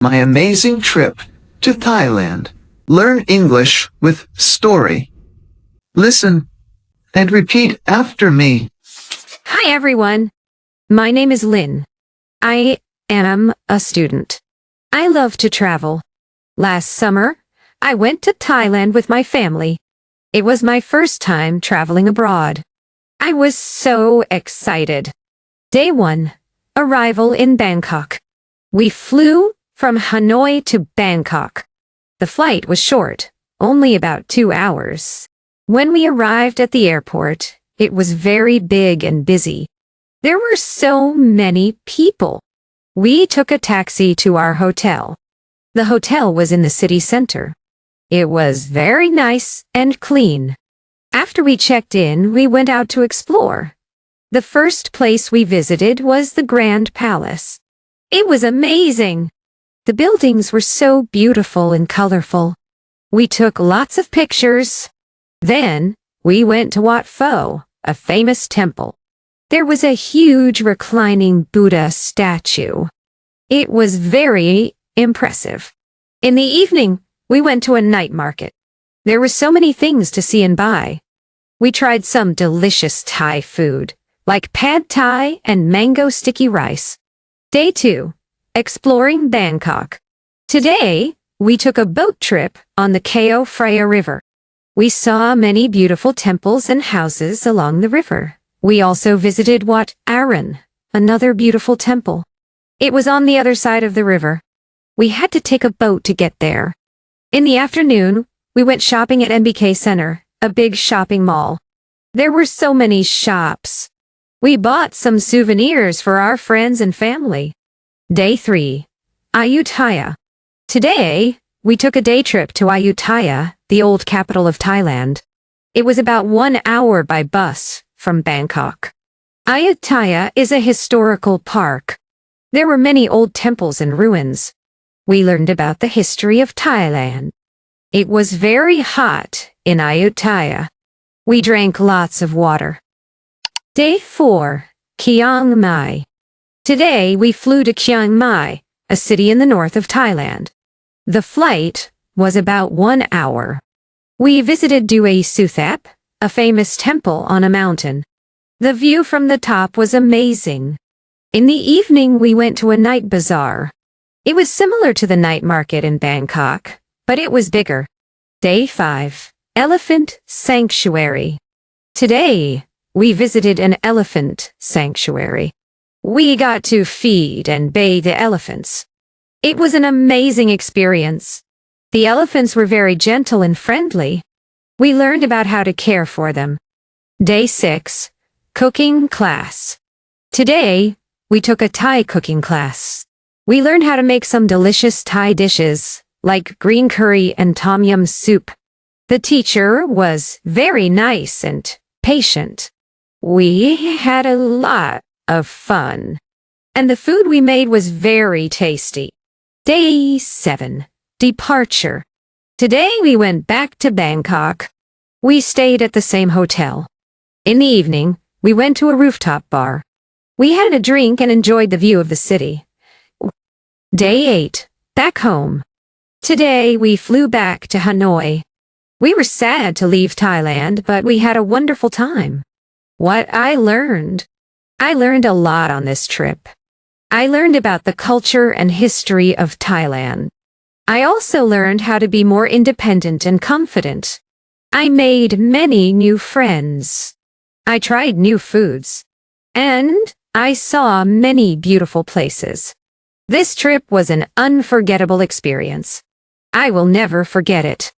My amazing trip to Thailand. Learn English with story. Listen and repeat after me. Hi everyone. My name is Lynn. I am a student. I love to travel. Last summer, I went to Thailand with my family. It was my first time traveling abroad. I was so excited. Day 1. Arrival in Bangkok. We flew from Hanoi to Bangkok. The flight was short, only about 2 hours. When we arrived at the airport, it was very big and busy. There were so many people. We took a taxi to our hotel. The hotel was in the city center. It was very nice and clean. After we checked in, we went out to explore. The first place we visited was the Grand Palace. It was amazing. The buildings were so beautiful and colorful. We took lots of pictures. Then, we went to Wat Pho, a famous temple. There was a huge reclining Buddha statue. It was very impressive. In the evening, we went to a night market. There were so many things to see and buy. We tried some delicious Thai food, like pad Thai and mango sticky rice. Day 2. Exploring Bangkok. Today, we took a boat trip on the Chao Phraya River. We saw many beautiful temples and houses along the river. We also visited Wat Arun, another beautiful temple. It was on the other side of the river. We had to take a boat to get there. In the afternoon, we went shopping at MBK Center, a big shopping mall. There were so many shops. We bought some souvenirs for our friends and family. Day 3. Ayutthaya. Today, we took a day trip to Ayutthaya, the old capital of Thailand. It was about 1 hour by bus from Bangkok. Ayutthaya is a historical park. There were many old temples and ruins. We learned about the history of Thailand. It was very hot in Ayutthaya. We drank lots of water. Day 4. Chiang Mai. Today, we flew to Chiang Mai, a city in the north of Thailand. The flight was about 1 hour. We visited Due Suthep, a famous temple on a mountain. The view from the top was amazing. In the evening, we went to a night bazaar. It was similar to the night market in Bangkok, but it was bigger. Day 5. Elephant Sanctuary. Today, we visited an elephant sanctuary. We got to feed and bathe the elephants. It was an amazing experience. The elephants were very gentle and friendly. We learned about how to care for them. Day 6. Cooking class. Today, we took a Thai cooking class. We learned how to make some delicious Thai dishes, like green curry and tom yum soup. The teacher was very nice and patient. We had a lot of fun. And the food we made was very tasty. Day 7. Departure. Today we went back to Bangkok. We stayed at the same hotel. In the evening, we went to a rooftop bar. We had a drink and enjoyed the view of the city. Day 8. Back home. Today we flew back to Hanoi. We were sad to leave Thailand, but we had a wonderful time. What I learned a lot on this trip. I learned about the culture and history of Thailand. I also learned how to be more independent and confident. I made many new friends. I tried new foods. And I saw many beautiful places. This trip was an unforgettable experience. I will never forget it.